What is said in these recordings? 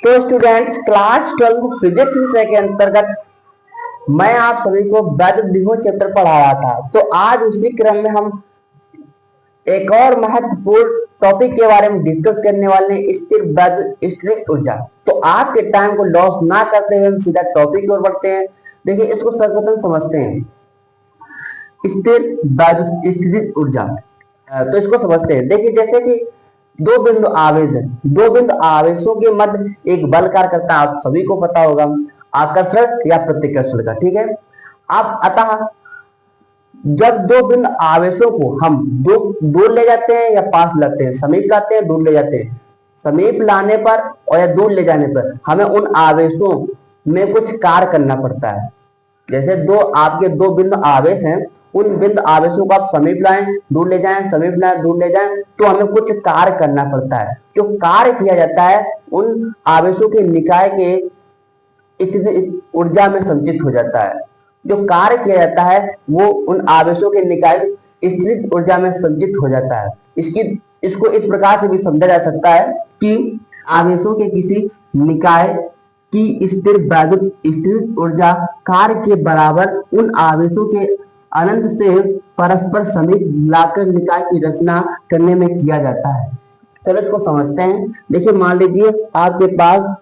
तो students, class 12 physics विषय के अंतर्गत मैं आप सभी को वैद्युत विभव चैप्टर पढ़ा रहा था। तो आज उसी क्रम में हम एक और महत्वपूर्ण टॉपिक के बारे में डिस्कस करने वाले हैं, स्थिर वैद्युत स्थितिज ऊर्जा। तो आपके टाइम को लॉस ना करते हुए हम सीधा टॉपिक की ओर बढ़ते हैं। देखिए, इसको सर्वप्रथम समझते हैं, स्थिर वैद्युत स्थितिज ऊर्जा। तो इसको समझते हैं। देखिए, जैसे कि दो बिंदु आवेश है, दो बिंदु आवेशों के मध्य एक बल कार्य करता है, आप सभी को पता होगा, आकर्षण या प्रतिकर्षण का। ठीक है। अब अतः जब दो बिंदु आवेशों को हम दूर ले जाते हैं या पास लाते हैं, समीप लाते हैं, दूर ले जाते हैं, समीप लाने पर और या दूर ले जाने पर हमें उन आवेशों में कुछ कार्य करना पड़ता है। जैसे आपके दो बिंदु आवेश हैं, उन बिंदु आवेशों को आप समीप लाएं, दूर ले जाएं, समीप लाएं, दूर ले जाएं, तो हमें कुछ कार्य करना पड़ता है। जो कार्य किया जाता है उन आवेशों के निकाय के स्थितिज ऊर्जा में संचित हो जाता है। जो कार्य किया जाता है वो उन आवेशों के निकाय स्थितिज ऊर्जा में संचित हो जाता है। इसको इस प्रकार से भी समझा जा सकता है कि आवेशों के किसी निकाय की स्थिर वैद्युत स्थितिज ऊर्जा कार्य के बराबर उन आवेशों के अनंत से परस्पर समीप लाकर निकाय की रचना करने में किया जाता है। चलो इसको समझते हैं। देखिए, मान लीजिए आपके पास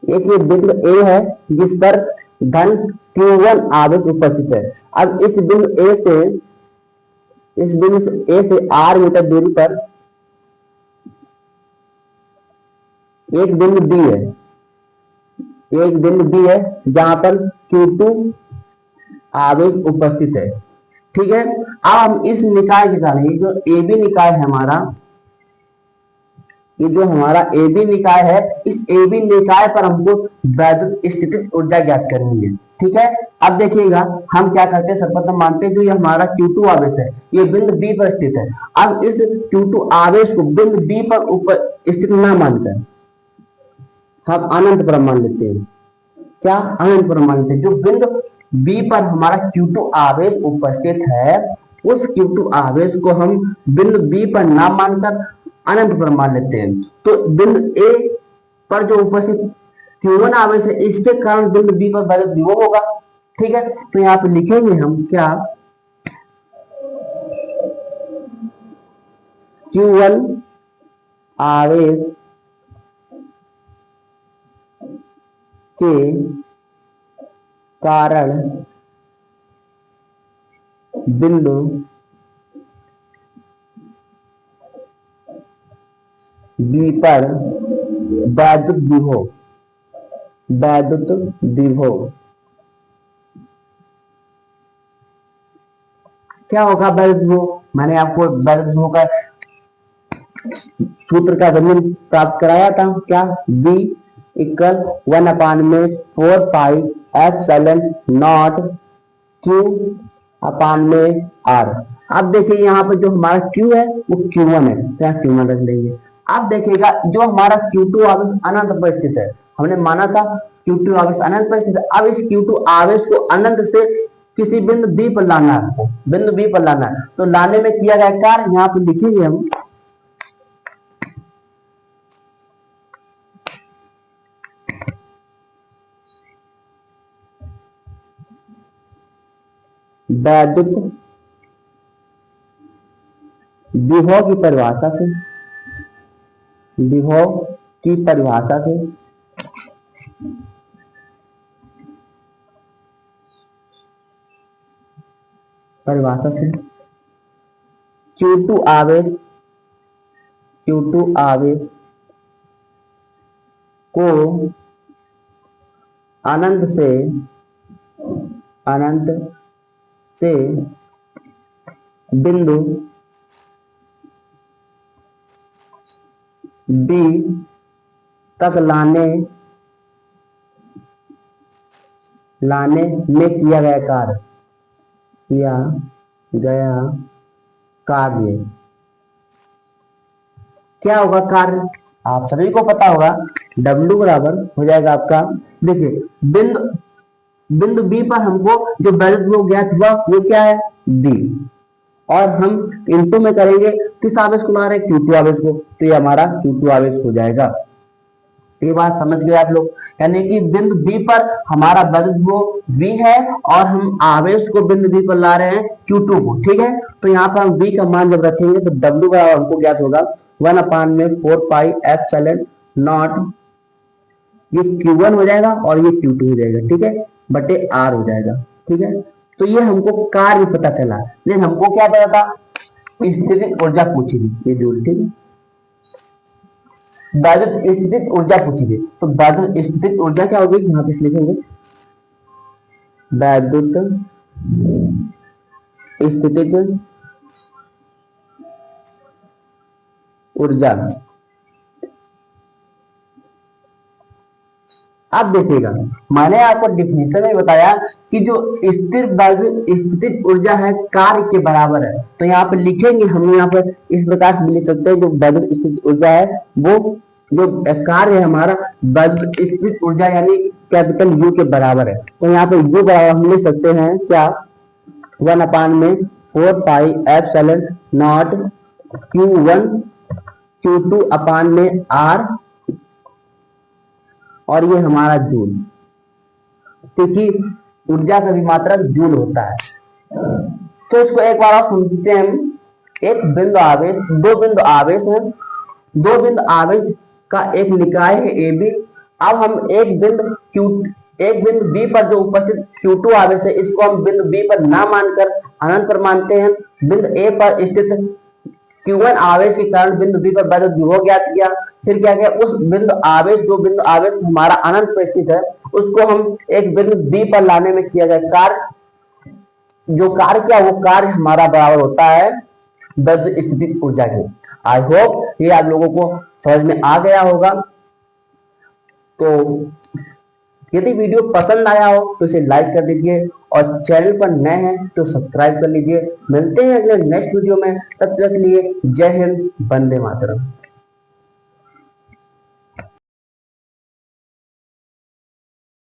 एक ये बिंदु ए है जिस पर धन Q1 आवेश उपस्थित है। अब इस बिंदु ए से r मीटर दूरी पर एक बिंदु B है, जहां पर Q2 आवेश उपस्थित है। ठीक है। अब हम इस निकाय के कारण, ये जो AB निकाय है हमारा, ये जो हमारा AB निकाय है, इस AB निकाय पर हमको वैद्युत स्थितिज ऊर्जा ज्ञात करनी है। ठीक है। अब देखिएगा, हम क्या करते हैं, सर्वप्रथम मानते हैं जो ये हमारा Q2 आवेश है, ये बिंदु B पर स्थित है। अब इस Q2 आवेश को बिंदु B पर स्थित ना मानकर हम अनंत पर मान लेते हैं। क्या? अनंत पर मान लेते हैं। जो बिंदु B पर हमारा Q2 आवेश उपस्थित है, उस Q2 आवेश को हम बिंदु B पर ना मानकर अनंत पर मान लेते हैं। तो बिंदु A पर जो उपस्थित Q1 आवेश है, इसके कारण बिंदु B पर वैद्युत विभव होगा। ठीक है। तो यहाँ पे लिखेंगे हम क्या, Q1 आवेश के कारण बिंदु B पर वैद्युत विभव क्या होगा? वैद्युत विभव, मैंने आपको वैद्युत विभव का सूत्र का व्यंजन प्राप्त कराया था। क्या? B equal 1/4 pi epsilon not Q अपान में R। अब देखिए, यहाँ पर जो हमारा Q है वो Q1 है, तो यहाँ Q1 रख लेंगे। अब देखिएगा, जो हमारा Q2 आवेश अनंत पर स्थित है, हमने माना था Q2 आवेश अनंत पर स्थित है। अब इस Q2 आवेश को अनंत से किसी बिंदु B पर लाना है, बिंदु B पर लाना है। तो लाने में किया गया कार्य यहाँ पर लिखेंगे हम, वैद्युत विभव की परिभाषा से, Q2 आवेश को अनंत से बिंदु B तक लाने में किया गया कार्य क्या होगा? कार्य आप सभी को पता होगा, W बराबर हो जाएगा आपका, देखिए, बिंदु B पर हमको जो वैद्युत विभव ज्ञात हुआ वो क्या है? B। और हम इनटू में करेंगे, किस आवेश को ला रहे हैं? Q2 आवेश को, तो ये हमारा Q2 आवेश हो जाएगा। ये बात समझ गए आप लोग। यानी कि बिंदु बी पर हमारा बिंदु V है और हम आवेश को बिंदु बी पर ला रहे हैं Q2 को, ठीक है। तो यहाँ पर हम V का मान जब रखेंगे तो W बराबर हमको ज्ञात होगा 1/4 पाई एप्सिलॉन नॉट, ये Q1 हो जाएगा और ये Q2 हो जाएगा, ठीक है, बटे R हो जाएगा, ठीक है। तो ये हमको कार्य पता चला, लेकिन हमको क्या पता था, स्थितिज ऊर्जा पूछी थी, ये जूल, ठीक है। वैद्युत स्थितिज ऊर्जा पूछी थी, तो वैद्युत स्थितिज ऊर्जा क्या होगी, यहाँ पे लिखेंगे वैद्युत स्थितिज ऊर्जा। अब देखिएगा, मैंने आपको डिफिनेशन में बताया कि जो स्थिर वैद्युत स्थितिज ऊर्जा है कार्य के बराबर है। तो यहाँ पे लिखेंगे हम, यहाँ पर इस प्रकार से लिख सकते हैं, जो वैद्युत स्थितिज ऊर्जा है वो जो कार्य है हमारा वैद्युत स्थितिज ऊर्जा यानी कैपिटल U के बराबर है। तो यहाँ पे U बराबर हम लिख सकते हैं क्या, 1/4 pi epsilon not Q1 Q2 अपान में R, और ये हमारा जूल, क्योंकि ऊर्जा का भी मात्रक जूल होता है। तो इसको एक बार और समझते हैं हम। एक बिंदु आवेश, दो बिंदु आवेश है, दो बिंदु आवेश का एक निकाय है AB। अब हम एक बिंदु B पर जो उपस्थित Q2 आवेश है, इसको हम बिंदु B पर ना मानकर अनंत पर मानते हैं। बिंदु A पर स्थित Q1 आवेश के कारण बिंदु B पर वैद्युत विभव ज्ञात किया। फिर क्या किया, उस बिंदु आवेश, जो बिंदु आवेश हमारा अनंत पर स्थित है, उसको हम एक बिंदु B पर लाने में किया गया कार्य, जो कार्य क्या, वो कार्य हमारा बराबर होता है वैद्युत स्थितिज ऊर्जा के। आई होप ये आप लोगों को समझ में आ गया होगा। तो यदि वीडियो पसंद आया हो तो इसे लाइक कर दीजिए, और चैनल पर नए हैं तो सब्सक्राइब कर लीजिए। मिलते हैं अगले नेक्स्ट वीडियो में, तब तक के लिए जय हिंद, वंदे मातरम।